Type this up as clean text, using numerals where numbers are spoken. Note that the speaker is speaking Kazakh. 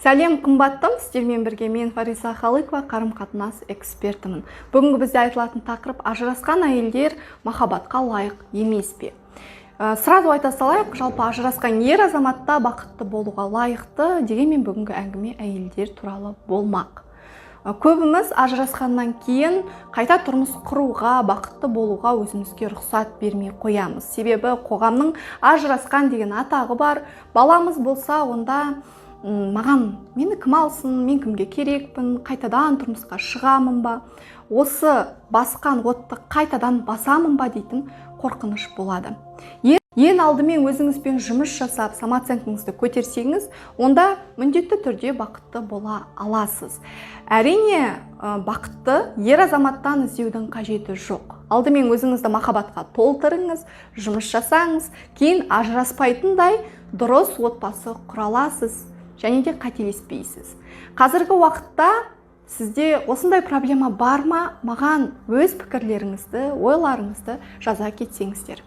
Сәлем қымбаттым, сіздермен бірге мен Фариса Халыкова, қарым-қатынас экспертімін. Бүгінгі бізде айтылатын тақырып ажырасқан әйелдер махаббатқа лайық емес пе? Сразу айта салайық, жалпы ажырасқан ер азаматта бақытты болуға лайықты, дегенмен бүгінгі әңгіме әйелдер туралы болмақ. Көбіміз ажырасқаннан кейін қайта тұрмыс құруға, бақытты болуға өзімізге рұқсат бермей қоямыз. Себебі қоғамның ажырасқан деген атағы бар. Баламыз болса, онда мені кім алсын, мен кімге керекпін, қайтадан тұрмысқа шығамын ба, осы басқан отты қайтадан басамын ба дейтін қорқыныш болады. Ең алдымен өзіңізбен жұмыс жасап, самооценкаңызды көтерсеңіз, онда міндетті түрде бақытты бола аласыз. Әрине, бақытты ер азаматтан іздеудің қажеті жоқ. Алдымен өзіңізді махаббатқа толтырыңыз, жұмыс жасаңыз, кейін ажыраспайтындай дұрыс отбасы құраласыз және де қателеспейсіз. Қазіргі уақытта сізде осындай проблема бар ма? Маған өз пікірлеріңізді, ойларыңызды жаза кетсеңіздер.